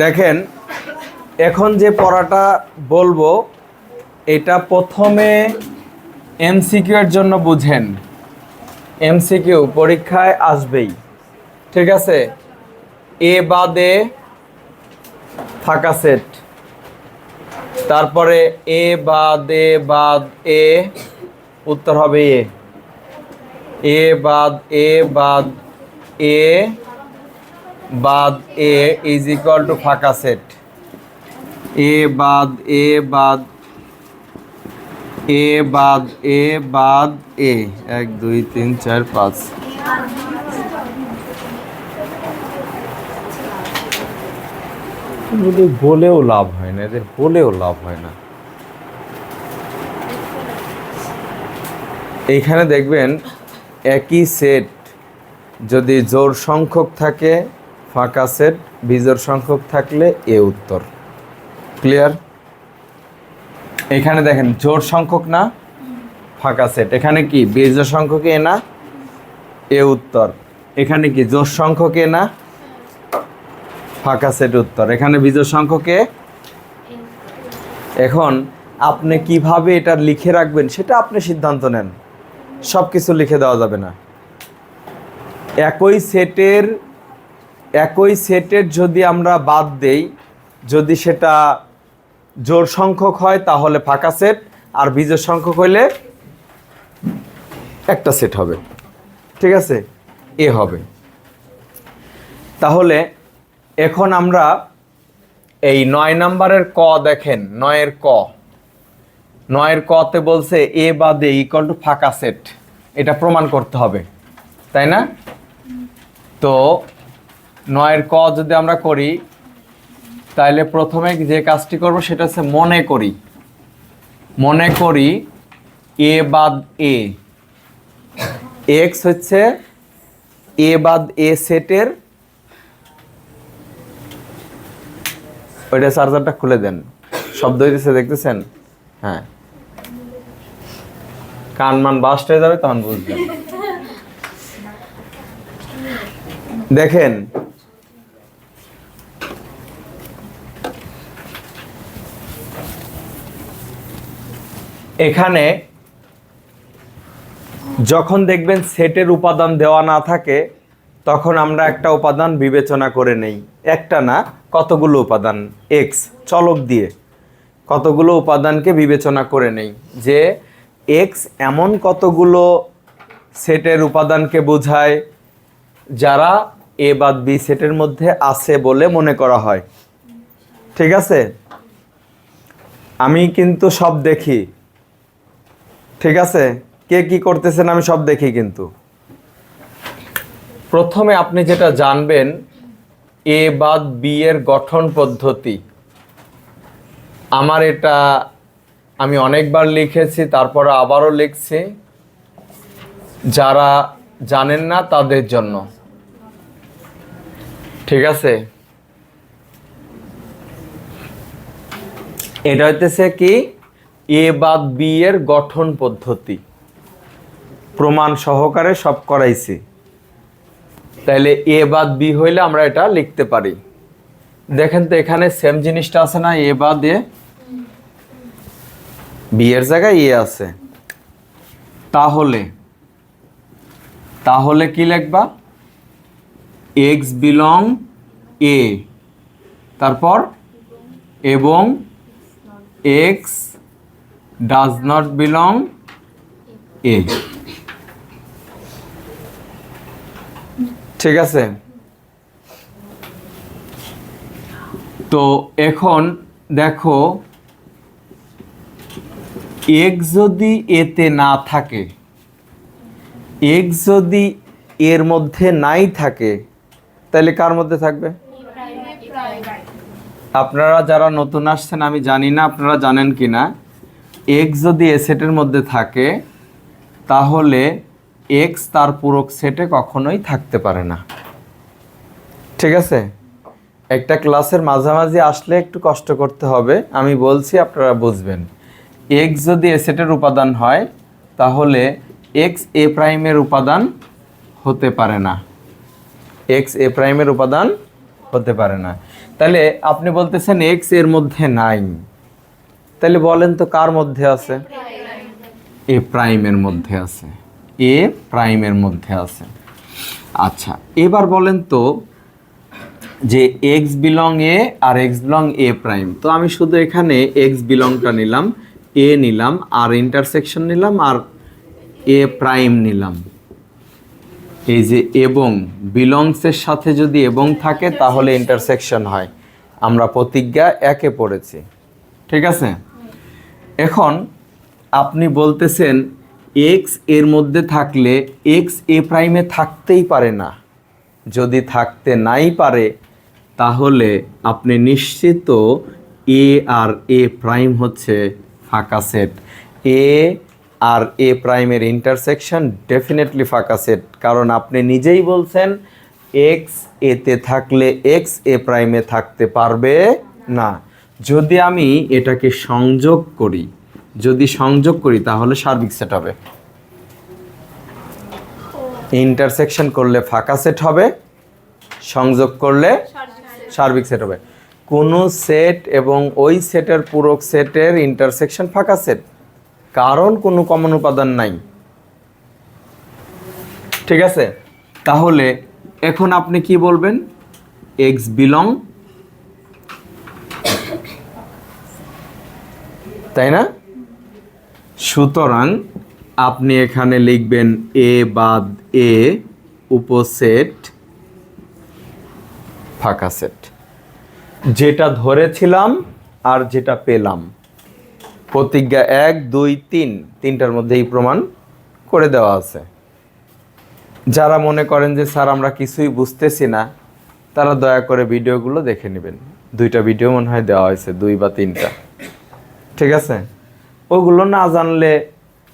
দেখেন এখন যে পড়াটা বলবো এটা প্রথমে এমসিকিউ এর জন্য বুঝেন। এমসিকিউ পরীক্ষায় আসবেই, ঠিক আছে? এ বাদে ফাঁকা সেট, তারপরে এ বাদে বাদ এ, উত্তর হবে এ বাদ এ বাদ এ বাদ এ ইজ ইকুয়াল টু ফাঁকা সেট। এ বাদ এ বাদ এ বাদ এ বাদ এ, 1 2 3 4 5। বলেও লাভ হয় না, এদের বলেও লাভ হয় না। এইখানে দেখবেন একই সেট যদি জোড় সংখ্যক থাকে ফাঁকা সেট, বিজোড় সংখ্যক থাকলে এ উত্তর। ক্লিয়ার? এখানে দেখেন জোড় সংখ্যক না ফাঁকা সেট, এখানে কি বিজোড় সংখ্যক এ না, এ উত্তর। এখানে কি জোড় সংখ্যক এ না, ফাঁকা সেট উত্তর। এখানে বিজোড় সংখ্যক এ। এখন আপনি কিভাবে এটা লিখে রাখবেন সেটা আপনি সিদ্ধান্ত নেন, সব কিছু লিখে দেওয়া যাবে না। একই সেটের যদি আমরা বাদ দেই, যদি সেটা জোড় সংখ্যক হয় তাহলে ফাঁকা সেট, আর বিজোড় সংখ্যক হইলে একটা সেট হবে, ঠিক আছে? এ হবে। তাহলে এখন আমরা এই 9 নম্বরের ক দেখেন, 9-এর কতে বলছে এ বাদে ইকুয়াল টু ফাঁকা সেট, এটা প্রমাণ করতে হবে, তাই না? তো 9-এর ক যদি আমরা করি তাহলে প্রথমে যে কাজটি করব সেটা হচ্ছে মনে করি এ বাদ এ, এক্স হচ্ছে এ বাদ এ সেটের, ওইটা চার্জারটা খুলে দেন, শব্দ হইতেছে দেখতেছেন? হ্যাঁ, কানমান বাস্ট হয়ে যাবে তখন বুঝবেন। দেখেন এখানে যখন দেখবেন সেটের উপাদান দেওয়া না থাকে তখন আমরা একটা উপাদান বিবেচনা করে নেই, একটা না কতগুলো উপাদান, এক্স চলক দিয়ে কতগুলো উপাদানকে বিবেচনা করে নেই, যে এক্স এমন কতগুলো সেটের উপাদানকে বোঝায় যারা এ বাদ বি সেটের মধ্যে আছে বলে মনে করা হয়, ঠিক আছে? আমি কিন্তু সব দেখি, ঠিক আছে? কে কি করতেছেন আমি সব দেখি। কিন্তু প্রথমে আপনি যেটা জানবেন এ বাদ বি এর গঠন পদ্ধতি। আমার এটা আমি অনেকবার লিখেছি, তারপরে আবারও লিখছি, যারা জানেন না তাদের জন্য, ঠিক আছে? এটা হইতেছে কি এ বাদ বি এর গঠন পদ্ধতি, প্রমাণ সহকারে সব করাইছি। তাহলে এ বাদ বি হইলে আমরা এটা লিখতে পারি। দেখেন তো এখানে সেম জিনিসটা আছে না, এ বাদ এ, বি এর জায়গায় এ আছে, তাহলে কি লিখবা? এক্স বিলং এ, তারপর এবং এক্স ডাজ নট বিলং এ, ঠিক আছে? তো এখন দেখো এক্স যদি এতে না থাকে, এক্স যদি এর মধ্যে নাই থাকে তাহলে কার মধ্যে থাকবে? আপনারা যারা নতুন আসছেন আমি জানি না আপনারা জানেন কি না, এক্স যদি এ সেটের মধ্যে থাকে তাহলে এক্স তার পূরক সেটে কখনোই থাকতে পারে না, ঠিক আছে? একটা ক্লাসের মাঝামাঝি আসলে একটু কষ্ট করতে হবে, আমি বলছি আপনারা বুঝবেন। এক্স যদি এ সেটের উপাদান হয় তাহলে এক্স এ প্রাইমের উপাদান হতে পারে না, এক্স এ প্রাইমের উপাদান হতে পারে না। তাহলে আপনি বলতেছেন এক্স এর মধ্যে নাই, তাহলে বলেন তো কার মধ্যে আছে? এ প্রাইমের মধ্যে আছে, এ প্রাইমের মধ্যে আছে। আচ্ছা, এবার বলেন তো যে এক্স বিলং এ আর এক্স বিলং এ প্রাইম। তো আমি শুধু এখানে এক্স বিলংটা নিলাম, এ নিলাম, আর ইন্টারসেকশন নিলাম, আর এ প্রাইম নিলাম। এই যে এবং বিলংসের সাথে যদি এবং থাকে তাহলে ইন্টারসেকশন হয়। আমরা প্রতিজ্ঞা একে পড়েছি, ঠিক আছে? এখন আপনি বলতেছেন এক্স এর মধ্যে থাকলে এক্স এ প্রাইমে থাকতেই পারে না। যদি থাকতে নাই পারে তাহলে আপনি নিশ্চিত এ আর এ প্রাইম হচ্ছে ফাঁকা সেট। এ আর এ প্রাইমের ইন্টারসেকশন ডেফিনেটলি ফাঁকা সেট, কারণ আপনি নিজেই বলছেন এক্স এতে থাকলে এক্স এ প্রাইমে থাকতে পারবে না। যদি আমি এটাকে সংযোগ করি, যদি সংযোগ করি তাহলে সার্বিক সেট হবে। ইন্টারসেকশন করলে ফাঁকা সেট হবে, সংযোগ করলে সার্বিক সেট হবে। কোনো সেট এবং ওই সেটের পূরক সেটের ইন্টারসেকশন ফাঁকা সেট, কারণ কোনো কমন উপাদান নাই, ঠিক আছে? তাহলে এখন আপনি কি বলবেন? এক্স বিলং, তাই না? সুতরাং আপনি এখানে লিখবেন এ বাদ এ উপসেট ফাঁকা সেট। যেটা ধরেছিলাম আর যেটা পেলাম, প্রতিজ্ঞা 1 2 3 তিনটার মধ্যেই প্রমাণ করে দেওয়া আছে। যারা মনে করেন যে স্যার আমরা কিছুই বুঝতেছি না, তারা দয়া করে ভিডিওগুলো দেখে নেবেন। 2টা ভিডিও মনে হয় দেওয়া হয়েছে, 2 বা 3টা, ঠিক আছে? ওগুলো না জানলে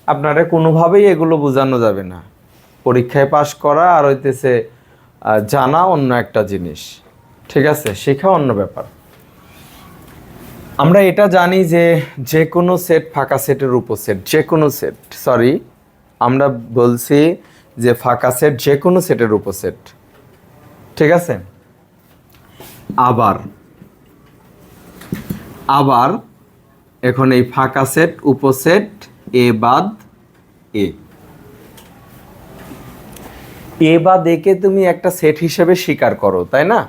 আপনারা কোনোভাবেই এগুলো বোঝানো যাবে না। পরীক্ষায় পাশ করা আর হইতেছে জানা অন্য একটা জিনিস, ঠিক আছে? শেখা অন্য ব্যাপার। আমরা এটা জানি যে যে কোনো সেট ফাঁকা সেটের উপসেট, যে কোনো সেট, সরি আমরা বলছি যে ফাঁকা সেট যে কোনো সেটের উপসেট, ঠিক আছে? আবার এখন এই ফাঁকা সেট উপসেট এ বাদ এ, এ বাদ একে তুমি একটা সেট হিসেবে স্বীকার করো, তাই না?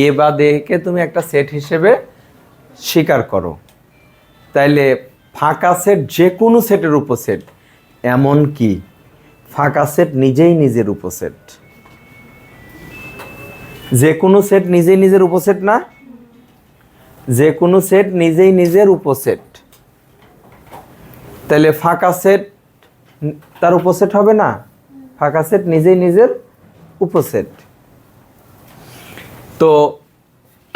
এ বাদ একে তুমি একটা সেট হিসেবে স্বীকার করো, তাইলে ফাঁকা সেট যে কোনো সেটের উপসেট, এমন কি ফাঁকা সেট নিজেই নিজের উপসেট। যে কোনো সেট নিজেই নিজের উপসেট না? যে কোনো সেট নিজেই নিজের উপসেট, তাহলে ফাঁকা সেট তার উপসেট হবে না? ফাঁকা সেট নিজেই নিজের উপসেট। তো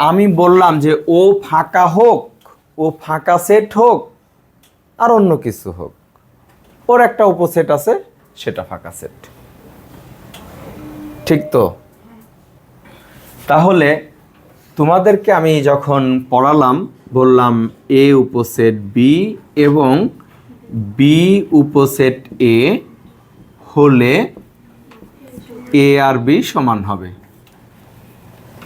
আমি বললাম যে ও ফাঁকা হোক, ও ফাঁকা সেট হোক, আর অন্য কিছু হোক, ওর একটা উপসেট আছে, সেটা ফাঁকা সেট, ঠিক তো? তাহলে তোমাদেরকে আমি যখন পড়ালাম বললাম এ উপসেট বি এবং বি উপসেট এ হলে এ আর বি সমান হবে।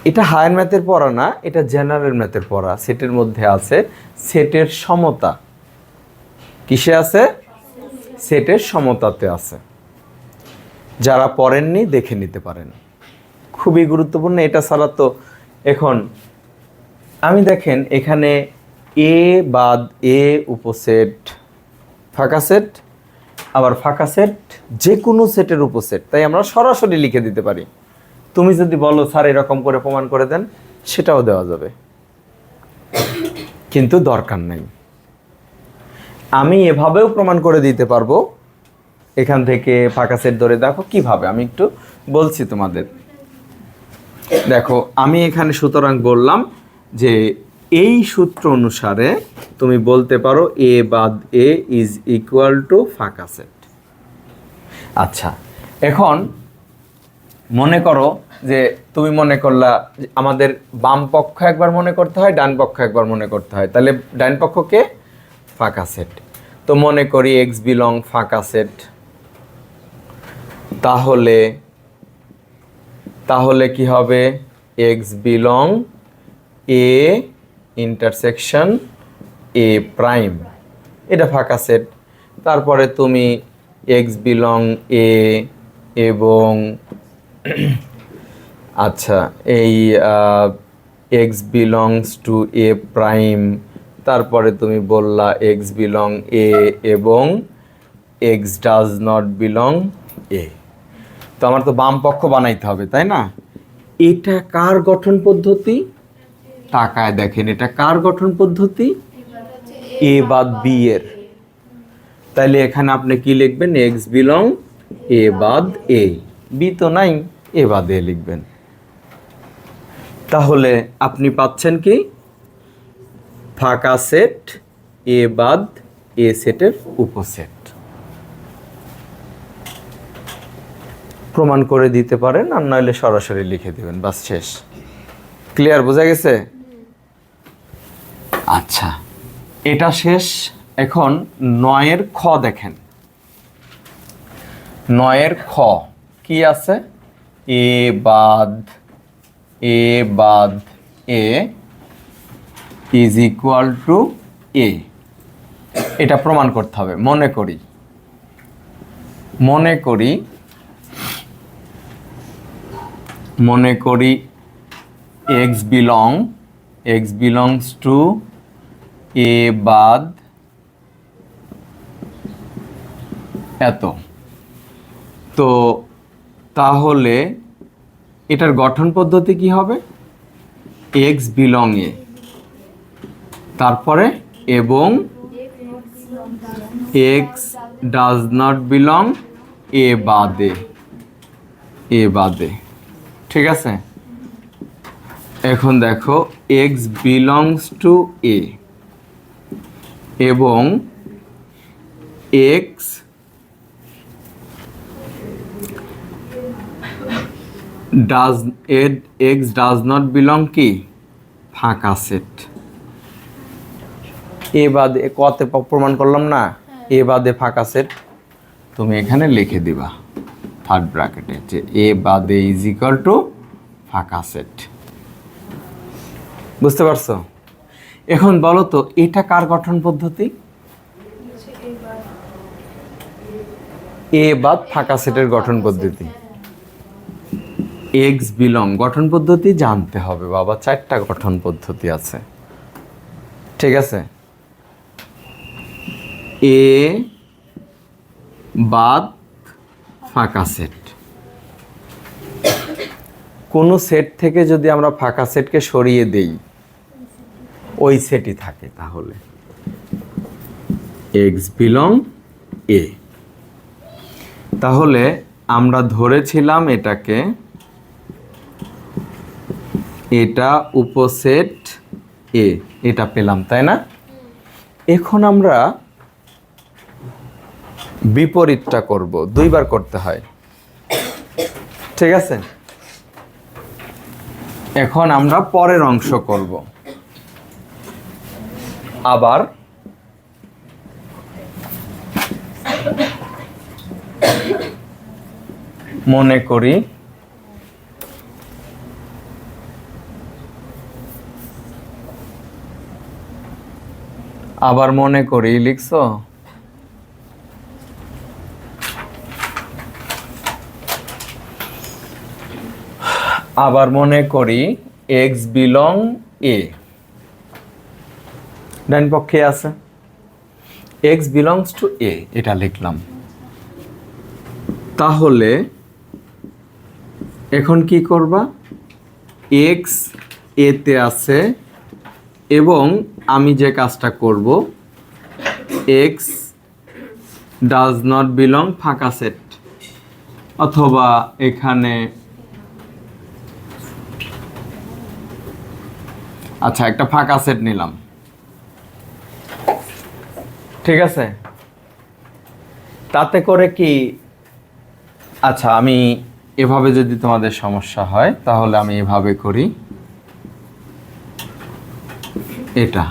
এটা হায়ার ম্যাথের পড়া না, এটা জেনারেল ম্যাথের পড়া। সেটের মধ্যে আছে সেটের সমতা। কিসে আছে? সেটের সমতাতে আছে। যারা পড়েননি দেখে নিতে পারেন, খুবই গুরুত্বপূর্ণ। এটা ছাড়া তো এখন আমি দেখেন এখানে এ বাদ এ উপসেট ফাঁকা সেট, আবার ফাঁকা সেট যে কোনো সেটের উপসেট, তাই আমরা সরাসরি লিখে দিতে পারি। তুমি যদি বলো স্যার এরকম করে প্রমাণ করে দেন, সেটাও দেওয়া যাবে, কিন্তু দরকার নাই। আমি এভাবেও প্রমাণ করে দিতে পারবো। এখান থেকে ফাঁকা সেট ধরে দেখো কিভাবে, আমি একটু বলছি তোমাদের। দেখো আমি এখানে সুতরাং বললাম যে এই সূত্র অনুসারে তুমি বলতে পারো এ বাদ এ ইজ ইকুয়াল টু ফাঁকা সেট। আচ্ছা, এখন মনে করো যে তুমি মনে করলা আমাদের বাম পক্ষ একবার মনে করতে হয়, ডান পক্ষ একবার মনে করতে হয়, তাহলে ডান পক্ষকে ফাঁকা সেট। তো মনে করি এক্স বিলং ফাঁকা সেট, তাহলে কি হবে? X belong A intersection A prime, এটা ফাঁকা সেট। তারপরে তুমি এক্স বিলং এ এবং আচ্ছা এই x belongs to A prime, তারপরে তুমি বললা এক্স বিলং এ এবং এক্স ডাজ নট বিলং এ। তো আমার তো বাম পক্ষ বানাইতে হবে, তাই না? এটা কার গঠন পদ্ধতি? তাকায় দেখেন, এটা কার গঠন পদ্ধতি? এ বাদ বি এর। তাইলে এখানে আপনি কি লিখবেন? এক্স বিলং এ বাদ এ, বি তো নাই, এ বাদ এ লিখবেন। তাহলে আপনি পাচ্ছেন কি? ফাঁকা সেট এ বাদ এ সেটের উপসেট। প্রমাণ করে দিতে পারেন, আর নইলে সরাসরি লিখে দিবেন, বাস শেষ। ক্লিয়ার, বোঝা গেছে? আচ্ছা, এটা শেষ। এখন 9 খ দেখেন। 9 খ কি আছে? এ বাদ এ ইজ ইকুয়াল টু এ। এটা প্রমাণ করতে হবে। মনে করি এক্স বিলংস টু এ বাদ এত। তো তাহলে এটার গঠন পদ্ধতি কি হবে? এক্স বিলং এ, তারপরে এবং এক্স ডাজ নট বিলং এ বাদে। ঠিক আছে? এখন দেখো এক্স বিলংস টু এ এবং এক্স ডাজ নট বিলং কি? ফাঁকা সেট। এ বাদে কতে প্রমাণ করলাম না? এ বাদে ফাঁকা সেট। তুমি এখানে লিখে দিবা থার্ড ব্র্যাকেটে যে এ বাদে ইজ ইকুয়াল টু ফাঁকা সেট। বুঝতে পারছো? এখন বলো তো এটা কার গঠন পদ্ধতি? এ বাদ ফাঁকা সেটের গঠন পদ্ধতি। এক্স বিলং গঠন পদ্ধতি জানতে হবে বাবা, 4টা গঠন পদ্ধতি আছে। ঠিক আছে? এ বাদ ফাঁকা সেট। কোনো সেট থেকে যদি আমরা ফাঁকা সেটকে সরিয়ে দেই, ওই সেটই থাকে। তাহলে এক্স বিলং এ। তাহলে আমরা ধরেছিলাম এটাকে, এটা উপসেট এ, এটা পেলাম, তাই না? এখন আমরা বিপরীতটা করব, 2বার করতে হয়। ঠিক আছে? এখন আমরা পরের অংশ করব। আবার মনে করি লিখছো? আবার মনে করি এক্স বিলং এ, ডান পক্ষে আছে এক্স বিলংস টু এ, এটা লিখলাম। তাহলে এখন কি করবা? এক্স এতে আছে এবং আমি যে কাজটা করব, এক্স ডাজ নট বিলং ফাঁকা সেট, অথবা এখানে আচ্ছা একটা ফাঁকা সেট নিলাম। ঠিক আছে? তাতে করে কি, আচ্ছা আমি এভাবে যদি তোমাদের সমস্যা হয় তাহলে আমি এভাবে করি। এটা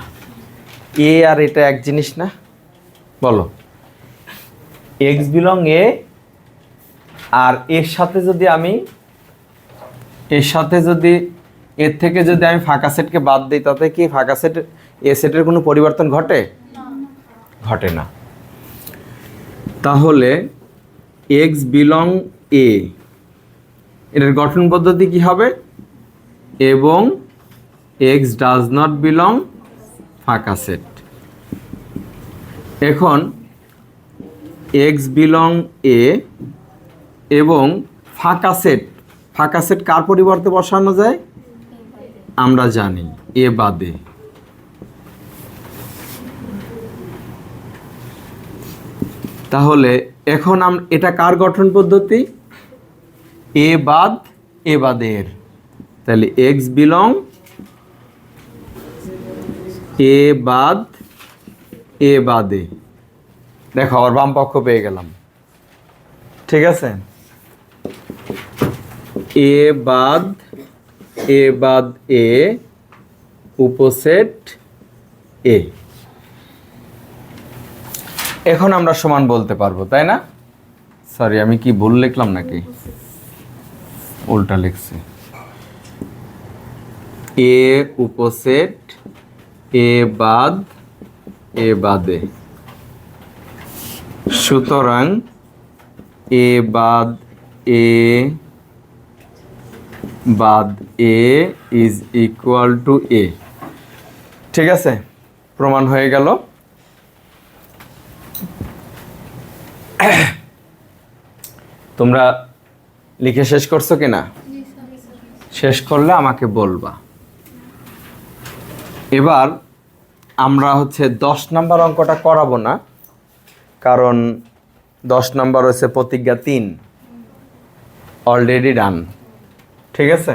এ আর এটা এক জিনিস না? বলো, এক্স বিলং এ আর এর সাথে যদি এর থেকে যদি আমি ফাঁকা সেটকে বাদ দিই তাতে কি ফাঁকা সেট এ সেটের কোনো পরিবর্তন ঘটে? ঘটে না। তাহলে এক্স বিলং এ, এটার গঠন পদ্ধতি কি হবে? এবং এক্স ডাজ নট বিলং ফাঁকা সেট। এখন এক্স বিলং এ এবং ফাঁকা সেট, ফাঁকা সেট কার পরিবর্তে বসানো যায়? আমরা জানি এ বাদে। তাহলে এখন এটা কার গঠন পদ্ধতি? এ বাদ এ বাদের। তাহলে এক্স বিলং এ বাদ এ বাদে। দেখো আবার বাম পক্ষ পেয়ে গেলাম। ঠিক আছে, এ বাদ এ উপসেট এ। এখন আমরা সমান বলতে পারবো, তাই না? সরি, আমি কি ভুল লিখলাম নাকি? উল্টা লিখছি। এ উপসেট এ বাদ এ বাদে। সুতরাং এ বাদ এ বাদ এ ইজ ইকুয়াল টু এ। ঠিক আছে, প্রমাণ হয়ে গেল। তোমরা লিখে শেষ করছো কিনা? শেষ করলে আমাকে বলবা। এবার আমরা 10 নাম্বার অঙ্কটা করাবো না, কারণ 10 নাম্বার হচ্ছে প্রতিজ্ঞা 3 অলরেডি ডান। ঠিক আছে,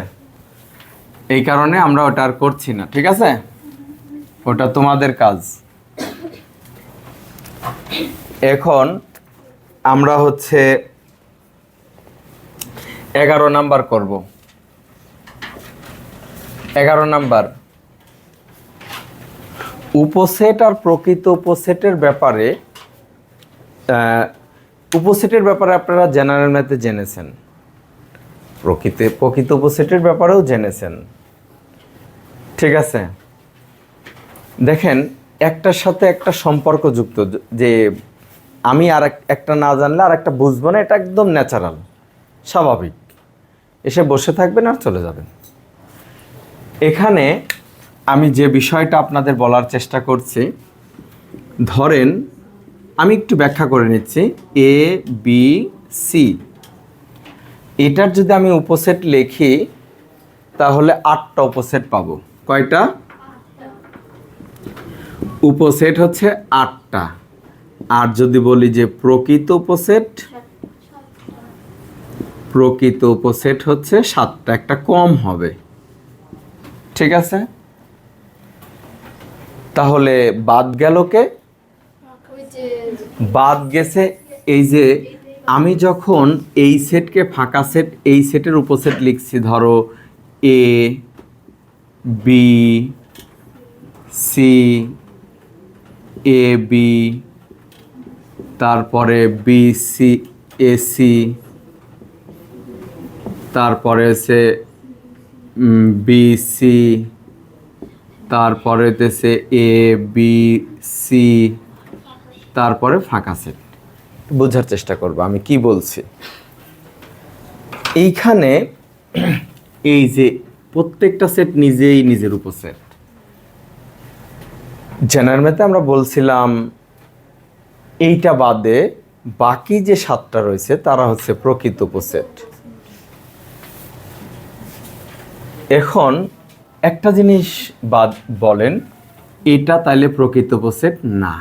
এই কারণে আমরা ওটা আর করছি না। ঠিক আছে, ওটা তোমাদের কাজ। এখন আমরা 11 নাম্বার করব। 11 নাম্বার উপসেট আর প্রকৃত উপসেটের ব্যাপারে। উপসেটের ব্যাপারে আপনারা জেনারেল ম্যাথে জেনেছেন, প্রকৃত উপসেটের ব্যাপারেও জেনেছেন। ঠিক আছে, দেখেন একটার সাথে একটা সম্পর্ক যুক্ত, যে আমি আর একটা না জানলে আর একটা বুঝবো না, এটা একদম ন্যাচারাল, স্বাভাবিক। এসে বসে থাকবেন আর চলে যাবেন। এখানে আমি যে বিষয়টা আপনাদের বলার চেষ্টা করছি, ধরেন আমি একটু ব্যাখ্যা করে নিচ্ছি। এ বি সি, এটার যদি আমি উপসেট লিখি তাহলে 8টা উপসেট পাবো। কয়টা উপসেট? 8টা। আর যদি বলি যে প্রকৃত উপসেট 7টা, একটা কম হবে। ঠিক আছে, তাহলে বাদ গেল কে? বাদ গেছে এই যে আমি যখন এই সেটকে ফাঁকা সেট, এই সেটের উপসেট লিখছি, ধরো A B C, A B, তারপরে বি সি এ সি, তারপরে বি সি, তারপরে এ বি সি, তারপরে ফাঁকা সেট। বোঝার চেষ্টা করবো আমি কি বলছি। এইখানে এই যে প্রত্যেকটা সেট নিজেই নিজের উপসেট। জেনারেল ম্যাথে আমরা বলছিলাম এইটা বাদে বাকি যে 7টা রয়েছে তারা প্রকৃত উপসেট। এখন একটা জিনিস বাদ বলেন, এটা তাইলে প্রকৃত উপসেট না।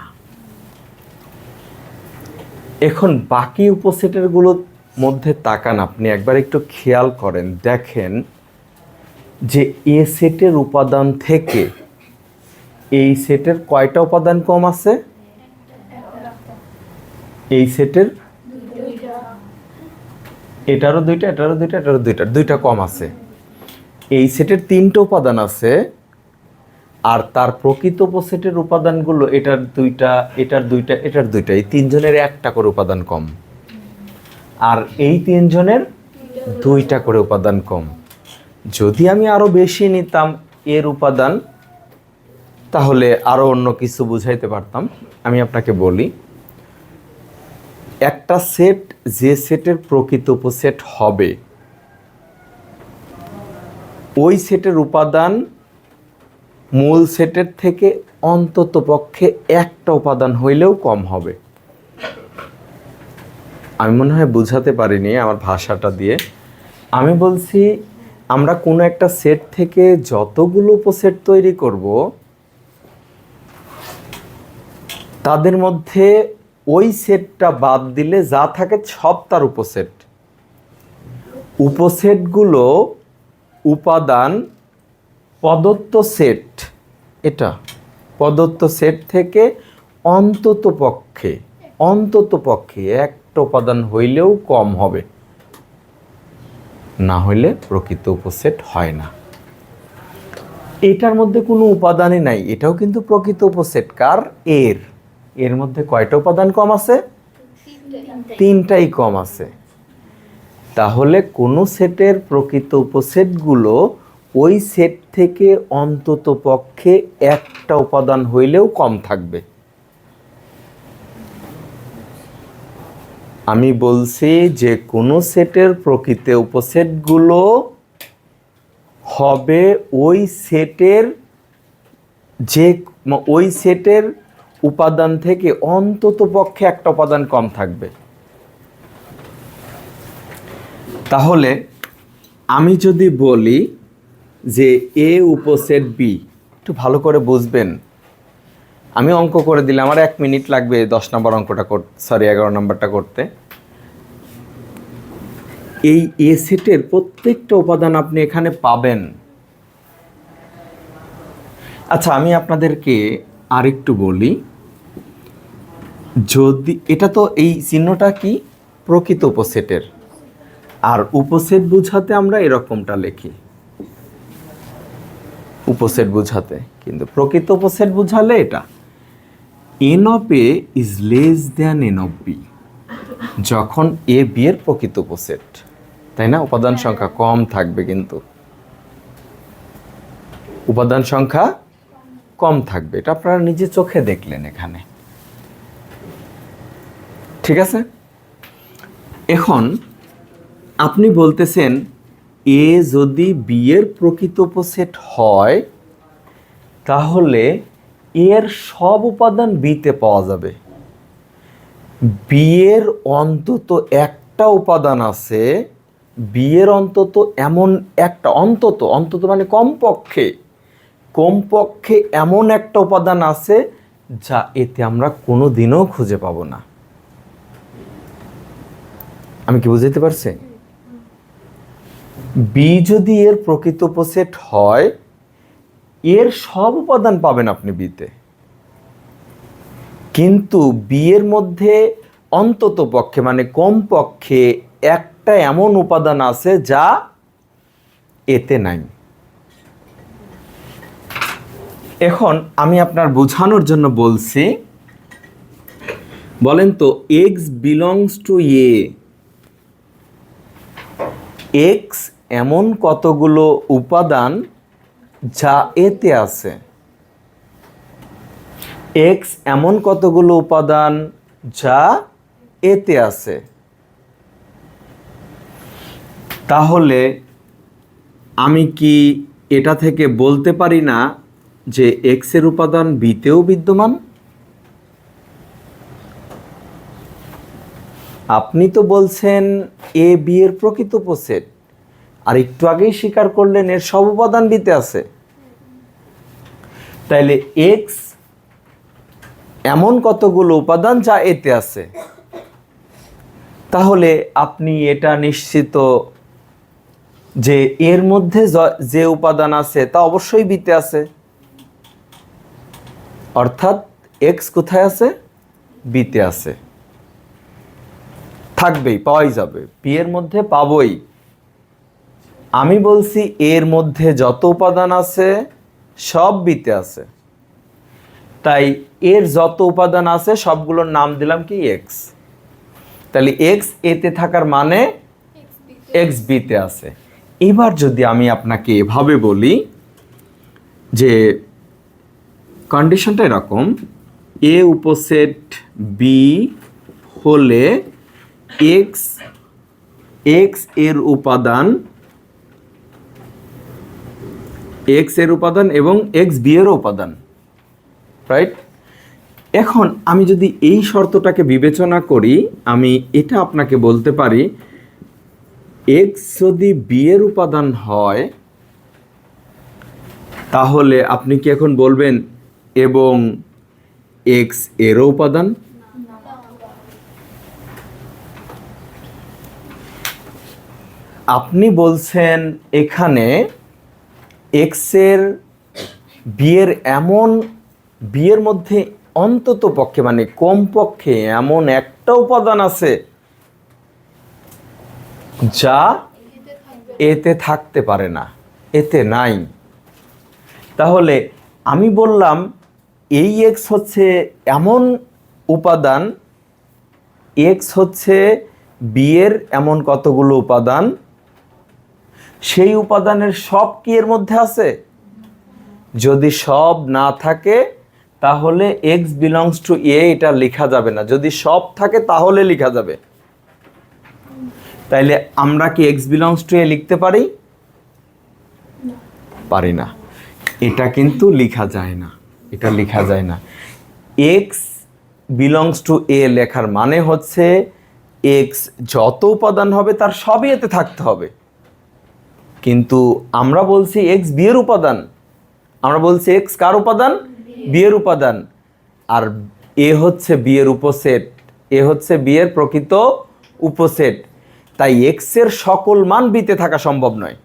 এখন বাকি উপসেটের গুলোর মধ্যে তাকান, আপনি একবার একটু খেয়াল করেন, দেখেন যে এ সেটের উপাদান থেকে এই সেটের কয়টা উপাদান কম আছে? এই সেটের এটারও 2টা, এটারও 2টা, এটারও 2টা, 2টা কম আছে। এই সেটের 3টা উপাদান আছে, আর তার প্রকৃত উপসেটের উপাদানগুলো এটার 2টা, এটার 2টা, এটার 2টা, এই 3 জনের 1টা করে উপাদান কম, আর এই 3 জনের 2টা করে উপাদান কম। যদি আমি আরো বেশি নিতাম এর উপাদান, তাহলে আরো অন্য কিছু বুঝাইতে পারতাম। আমি আপনাকে বলি, একটা সেট যে সেটের প্রকৃত উপসেট হবে, ওই সেটের উপাদান মূল সেটের থেকে অন্তত পক্ষে একটা উপাদান হইলেও কম হবে। আমি মনে হয় বুঝাতে পারিনি আমার ভাষাটা দিয়ে। আমি বলছি, আমরা কোনো একটা সেট থেকে যতগুলো উপসেট তৈরি করব, তাদের মধ্যে ওই সেটটা বাদ দিলে যা থাকে সব তার উপসেট। উপসেটগুলো উপাদান প্রদত্ত সেট, এটা প্রদত্ত সেট থেকে অন্তত পক্ষে একটা উপাদান হইলেও কম হবে, না হইলে প্রকৃত উপসেট হয় না। এটার মধ্যে কোনো উপাদানই নাই, এটাও কিন্তু প্রকৃত উপসেট। কার? এর মধ্যে কয়টা উপাদান কম আছে? তিনটাই কম আছে। তাহলে কোনো সেটের প্রকৃত উপসেটগুলো ওই সেট থেকে অন্তত পক্ষে একটা উপাদান হইলেও কম থাকবে। আমি বলছি যে কোনো সেটের প্রকৃত উপসেটগুলো হবে ওই সেটের উপাদান থেকে অন্তত পক্ষে একটা উপাদান কম থাকবে। তাহলে আমি যদি বলি যে এ উপসেট বি, একটু ভালো করে বুঝবেন। আমি অঙ্ক করে দিলে আমার 1 মিনিট লাগবে 10 নম্বর অঙ্কটা করতে, 11 নম্বরটা করতে। এই এ সেটের প্রত্যেকটা উপাদান আপনি এখানে পাবেন। আচ্ছা, আমি আপনাদেরকে আরেকটু বলি, যদি এটা তো এই চিহ্নটা কি? প্রকৃত উপসেটের। আর উপসেট বুঝাতে আমরা এরকমটা লিখি, উপসেট বুঝাতে। কিন্তু প্রকৃত উপসেট বুঝালে এটা n of a is less than n of b, যখন এ বি এর প্রকৃত উপসেট, তাই না? উপাদান সংখ্যা কম থাকবে, কিন্তু উপাদান সংখ্যা কম থাকবে, এটা আপনারা নিজে চোখে দেখলেন এখানে। ঠিক আছে? এখন আপনি বলতেছেন এ যদি বি এর প্রকৃত উপসেট হয়, তাহলে এর সব উপাদান বিতে পাওয়া যাবে। বি এর অন্তত একটা উপাদান আছে, বি এর অন্তত এমন একটা, অন্তত মানে কমপক্ষে এমন একটা উপাদান আছে যা এতে আমরা কোনো দিনও খুঁজে পাবো না। আমি কি বুঝাইতে পারছি? বি যদি এর প্রকৃত উপসেট হয়, এর সব উপাদান পাবেন আপনি বিতে, কিন্তু বি এর মধ্যে অন্তত পক্ষে মানে কমপক্ষে একটা এমন উপাদান আছে যা এতে নাই। এখন আমি আপনার বোঝানোর জন্য বলছি, বলেন তো x belongs to A, x এমন কতগুলো উপাদান যা এতে আছে, এক্স এমন কতগুলো উপাদান যা এতে আছে। তাহলে আমি কি এটা থেকে বলতে পারি না যে এক্স এর উপাদান বিতেও বিদ্যমান? আপনি তো বলছেন এ বি এর প্রকৃত উপসেট, আর একটু আগেই স্বীকার করলেন এর সব উপাদান বিতে আছে। তাইলে এক্স এমন কতগুলো উপাদান যা এতে আছে, তাহলে আপনি এটা নিশ্চিত যে এর মধ্যে যে উপাদান আছে তা অবশ্যই বিতে আছে। অর্থাৎ এক্স কোথায় আছে? বিতে আছে, থাকবেই, পাওয়াই যাবে, বি এর মধ্যে পাবই। আমি বলছি এর মধ্যে যত উপাদান আছে সব বিতে আছে, তাই এর যত উপাদান আছে সবগুলোর নাম দিলাম কি? এক্স। তাহলে এক্স এতে থাকার মানে এক্স বিতে আছে। এবার যদি আমি আপনাকে এভাবে বলি যে কন্ডিশনটা এরকম, এ উপসেট বি হলে এক্স এক্স এর উপাদান এবং এক্স বি এর উপাদান, রাইট? এখন আমি যদি এই শর্তটাকে বিবেচনা করি, আমি এটা আপনাকে বলতে পারি এক্স যদি বি এর উপাদান হয়, তাহলে আপনি কি এখন বলবেন এবং এক্স এরও উপাদান? আপনি বলছেন এখানে এক্সের বিয়ের বিয়ের মধ্যে অন্তত পক্ষে মানে কমপক্ষে এমন একটা উপাদান আছে যা এতে থাকতে পারে না, এতে নাই। তাহলে আমি বললাম এই এক্স হচ্ছে এমন উপাদান, এক্স হচ্ছে বিয়ের এমন কতগুলো উপাদান, সেই উপাদানের সব কি এর মধ্যে আছে? যদি সব না থাকে তাহলে এক্স বিলংস টু এ এটা লেখা যাবে না, যদি সব থাকে তাহলে লেখা যাবে। তাইলে আমরা কি এক্স বিলংস টু এ লিখতে পারি? পারি না, এটা কিন্তু লেখা যায় না, এটা লেখা যায় না। এক্স বিলংস টু এ লেখার মানে হচ্ছে এক্স যত উপাদান হবে তার সবই এতে থাকতে হবে। কিন্তু আমরা বলছি এক্স বি এর উপাদান, আমরা বলছি এক্স কার উপাদান? বি এর উপাদান। আর এ হচ্ছে বি এর উপসেট, এ হচ্ছে বি এর প্রকৃত উপসেট। তাই এক্স এর সকল মান বিতে থাকা সম্ভব নয়,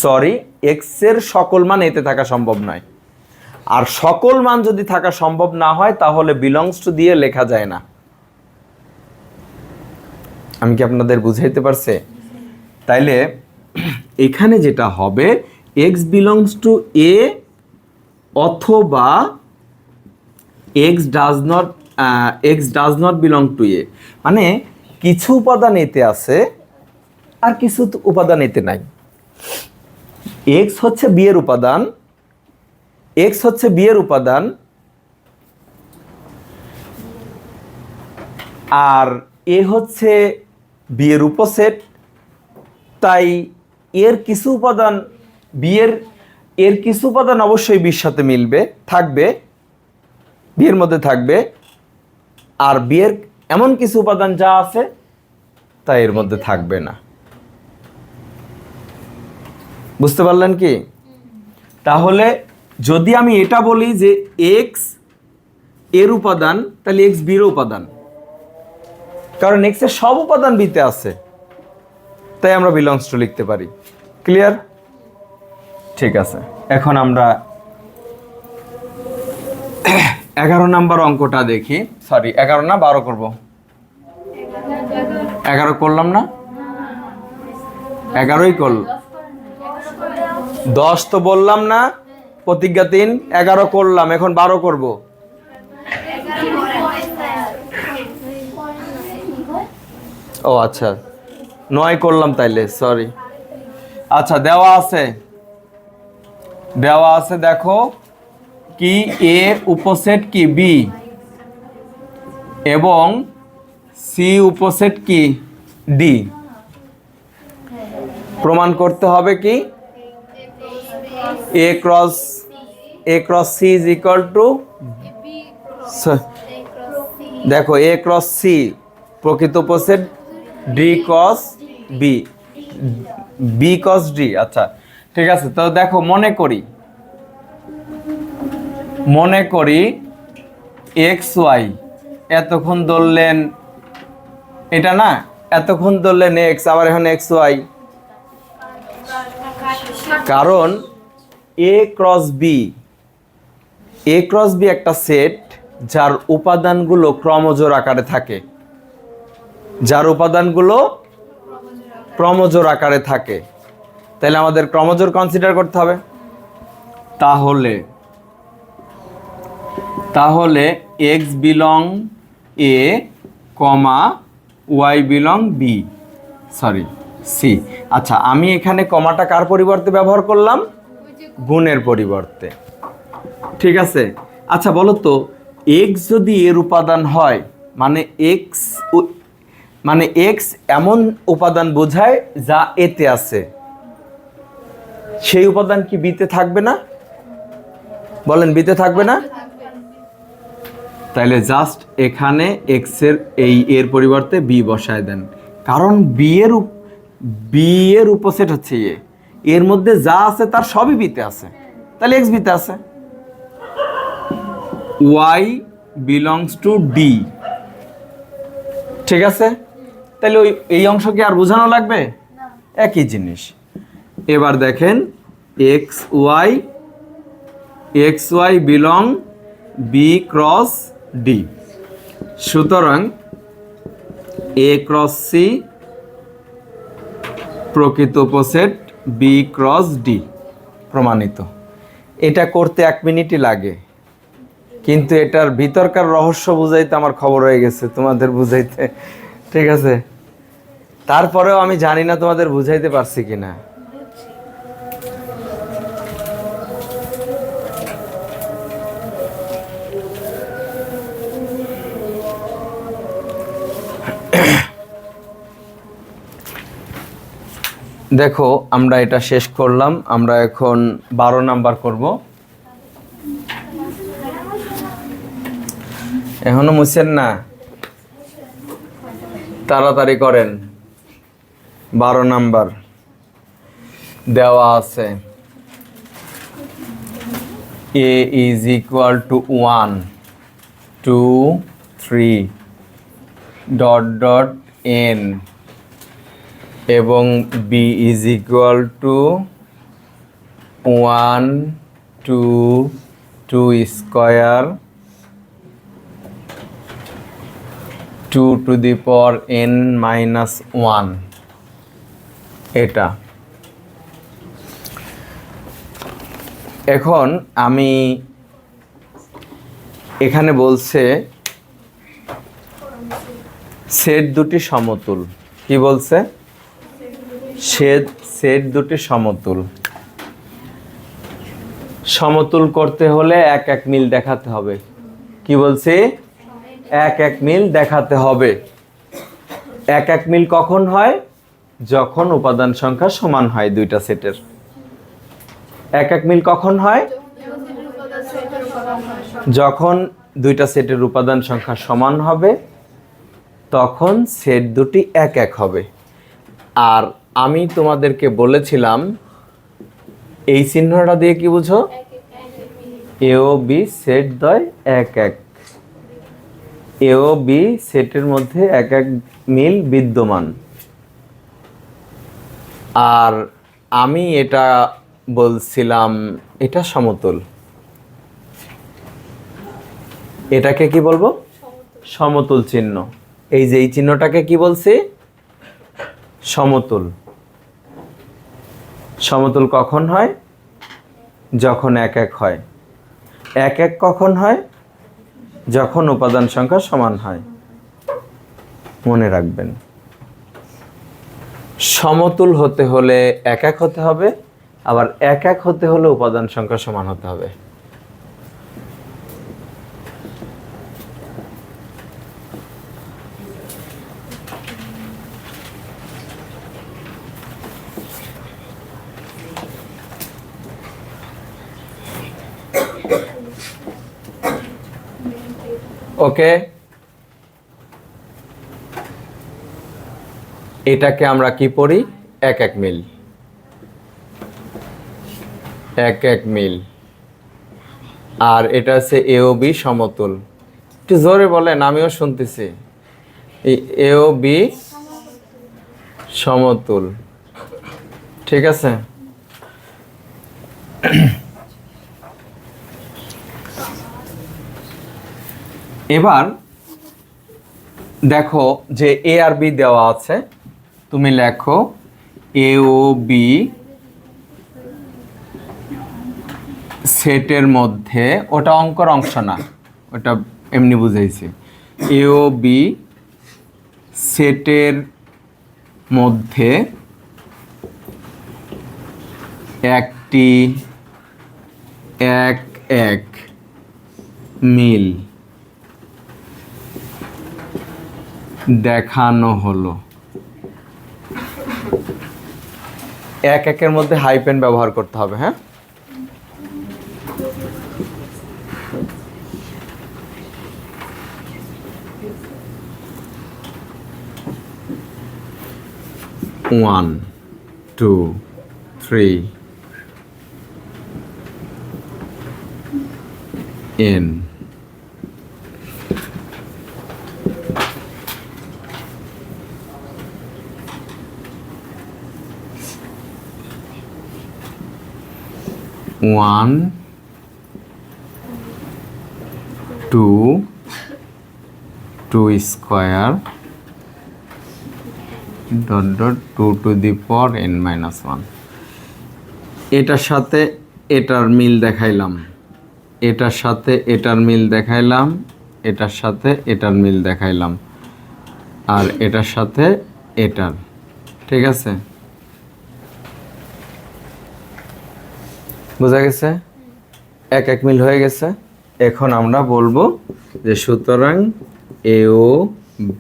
সরি, এক্স এর সকল মান এতে থাকা সম্ভব নয়। আর সকল মান যদি থাকা সম্ভব না হয় তাহলে বিলংস টু দিয়ে লেখা যায় না। আমি কি আপনাদের বুঝাইতে পারছি? তাইলে এখানে যেটা হবে এক্স বিলংস টু এ অথবা X does not belong to A, মানে কিছু উপাদান এতে আছে আর কিছু উপাদান এতে নাই। এক্স হচ্ছে বি এর উপাদান, এক্স হচ্ছে বি এর উপাদান, আর এ হচ্ছে বি এর উপসেট। তাই এর কিছু উপাদান এর কিছু উপাদান অবশ্যই বির সাথে মিলবে, থাকবে, বিয়ের মধ্যে থাকবে। আর বিয়ের এমন কিছু উপাদান যা আছে তা এর মধ্যে থাকবে না। বুঝতে পারলেন কি? তাহলে যদি আমি এটা বলি যে এক্স এর উপাদান, তাহলে এক্স বির উপাদান, কারণ এক্স এর সব উপাদান বিতে আছে, তাই আমরা বিলংস টু লিখতে পারি। ক্লিয়ার? ঠিক আছে, এখন আমরা 11 নাম্বার অঙ্কটা দেখি। সরি 11 না 12 করব। 11 করলাম না? 11ই করল, 10 তো বললাম না, প্রতিজ্ঞা 3, 11 করলাম, এখন 12 করব। ও আচ্ছা, 9 করলাম তাইলে, সরি। আচ্ছা, দেওয়া আছে দেখো কি এ উপসেট কি বি এবং সি উপসেট কি ডি। প্রমাণ করতে হবে কি A cross C is equal to, দেখো এ ক্রস সি প্রকৃত উপসেট D cross B, B cross D. আচ্ছা ঠিক আছে, তো দেখো মনে করি এক্স ওয়াই, এতক্ষণ ধরলেন এটা না, এতক্ষণ ধরলেন এক্স, আবার এখন এক্স ওয়াই, কারণ এ ক্রস বি একটা সেট যার উপাদানগুলো ক্রমজোড় আকারে থাকে, ক্রমজোড় আকারে থাকে। তাহলে আমাদের ক্রমজোড় কনসিডার করতে হবে। তাহলে X belong A comma Y belong B, sorry C. আচ্ছা, আমি এখানে কমাটা কার পরিবর্তে ব্যবহার করলাম? গুণের পরিবর্তে। ঠিক আছে। আচ্ছা বলো তো, এক্স যদি এর উপাদান হয়, মানে এক্স এমন উপাদান বোঝায় যা এতে আছে, সেই উপাদান কি বিতে থাকবে না? বলেন, বিতে থাকবে না? তাইলে জাস্ট এখানে এক্স এর এর পরিবর্তে বি বসায় দেন, কারণ বি এর উপসেট হচ্ছে এর মধ্যে যা আছে তার সবই বিতে আছে, তাহলে এক্স বিতে আছে। Y belongs to D. ঠিক আছে, তাহলে এই অংশকে আর বোঝানো লাগবে? একই জিনিস। এবার দেখেন X Y belong B cross D, সুতরাং এ ক্রস সি প্রকৃত উপসেট বি ক্রস ডি, প্রমাণিত। এটা করতে 1 মিনিটই লাগে, কিন্তু এটার ভিতরকার রহস্য বুঝাইতে আমার খবর হয়ে গেছে তোমাদের বুঝাইতে। ঠিক আছে, তারপরেও আমি জানি না তোমাদের বুঝাইতে পারছি কিনা। দেখো, আমরা এটা শেষ করলাম, আমরা এখন 12 নাম্বার করব। এখনো মুছেন না, তাড়াতাড়ি করেন। 12 নাম্বার দেওয়া আছে a is equal to 1 2 3 dot dot n এবং b is equal to 1 2 2 square 2 two the power n minus 1। এটা এখন আমি এখানে বলছে সেট দুটি সমতুল। কি বলছে? সেট দুটি সমতুল। সমতুল করতে হলে এক এক মিল দেখাতে হবে। কি বলছি? এক এক মিল দেখাতে হবে। এক এক মিল কখন হয়? যখন উপাদান সংখ্যা সমান হয় দুইটা সেটের। এক এক মিল কখন হয়? যখন দুইটা সেটের উপাদান সংখ্যা সমান হবে, তখন সেট দুটি এক এক হবে। আর আমি তোমাদেরকে বলেছিলাম এই চিহ্নটা দিয়ে কি বুঝো? এ ও বি সেট দ্বয় এক এক। এ ও বি সেটের মধ্যে এক এক মিল বিদ্যমান। আর আমি এটা বলছিলাম এটা সমতুল। এটাকে কি বলবো? সমতুল চিহ্ন। এই যে এই চিহ্নটাকে কি বলছি? সমতুল। সমতুল কখন হয়? যখন এক এক হয়। এক এক কখন হয়? যখন উপাদান সংখ্যা সমান হয়। মনে রাখবেন, সমতুল হতে হলে এক এক হতে হবে, আবার এক এক হতে হলে উপাদান সংখ্যা সমান হতে হবে। ওকে, এটাকে আমরা কি পড়ি? এক এক মিল। এক এক মিল। আর এটা হচ্ছে এ ও বি সমতুল। একটু জোরে বলেন, আমিও শুনতেছি। এ ও বি সমতুল। ঠিক আছে, এবার দেখো যে এ আর বি দেওয়া আছে, তুমি লেখো এ ও বি সেটের মধ্যে, ওটা অঙ্কর অংশ না, ওটা এমনি বুঝাইছি। এ ও বি সেটের মধ্যে একটি এক এক মিল দেখানো হলো। এক একের মধ্যে হাইপেন ব্যবহার করতে হবে। হ্যাঁ, one two three n one two two square dot dot two two the power n minus one. এটার সাথে এটার মিল দেখাইলাম, এটার সাথে এটার মিল দেখাইলাম, এটার সাথে এটার মিল দেখাইলাম, আর এটার সাথে এটার। ঠিক আছে, বোঝা গেছে? এক এক মিল হয়ে গেছে। এখন আমরা বলবো যে সুতরাং এ ও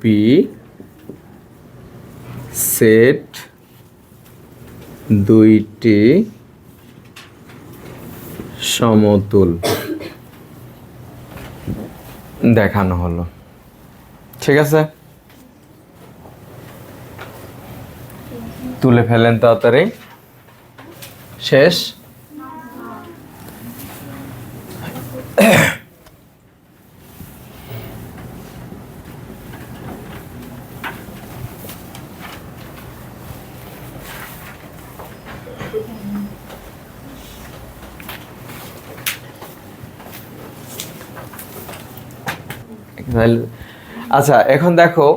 বি সেট দুইটি সমতুল দেখানো হলো। ঠিক আছে, তুলে ফেলেন তাড়াতাড়ি। শেষ। আচ্ছা, এখন দেখো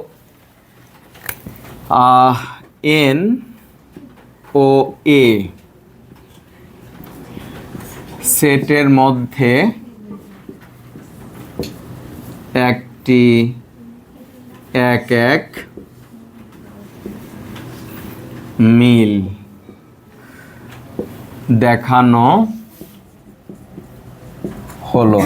এন ও এ সেটের মধ্যে একটি এক এক মিল দেখানো হলো।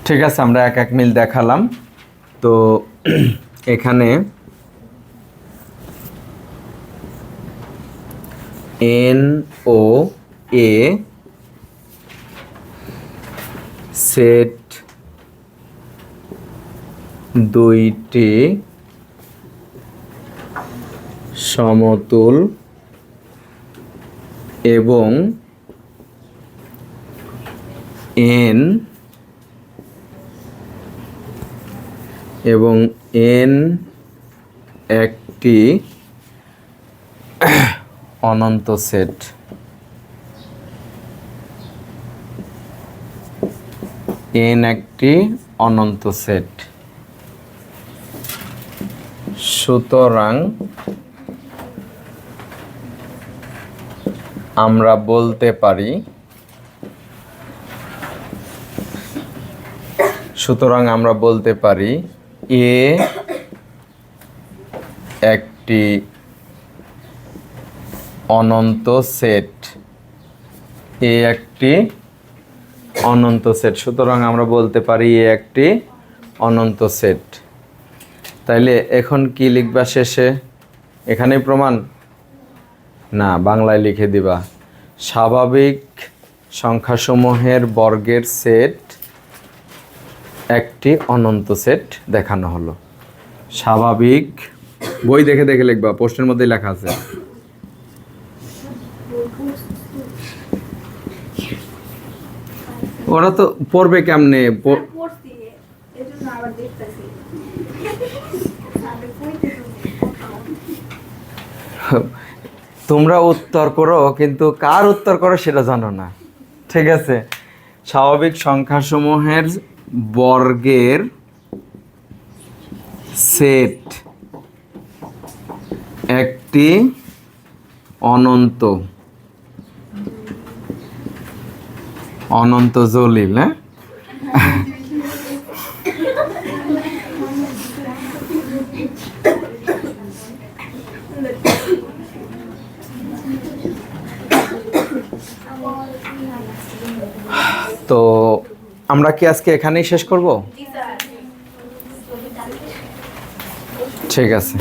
ঠিক আছে, আমরা এক এক মিল দেখালাম। তো এখানে এন ও এ সেট দুইটি সমতুল এবং এন একটি অনন্ত সেট। এন একটি অনন্ত সেট। সুতরাং আমরা বলতে পারি এ একটি অনন্ত সেট। এ একটি অনন্ত সেট। সুতরাং আমরা বলতে পারি এ একটি অনন্ত সেট। তাইলে এখন কি লিখবা শেষে? এখানেই প্রমাণ না, বাংলায় লিখে দিবা। স্বাভাবিক সংখ্যাসমূহের বর্গের সেট একটি অনন্ত সেট দেখানো হলো। স্বাভাবিক, বই দেখে দেখে লিখবা, প্রশ্নের মধ্যে লেখা আছে। ওরা তো পড়বে কেমনে? তোমরা উত্তর করো কিন্তু কার উত্তর করো সেটা জানো না, ঠিক আছে? স্বাভাবিক সংখ্যাসমূহের বর্গের সেট একটি অনন্ত অনন্ত জলিল। হ্যাঁ, তো আমরা কি আজকে এখানেই শেষ করব? ঠিক আছে।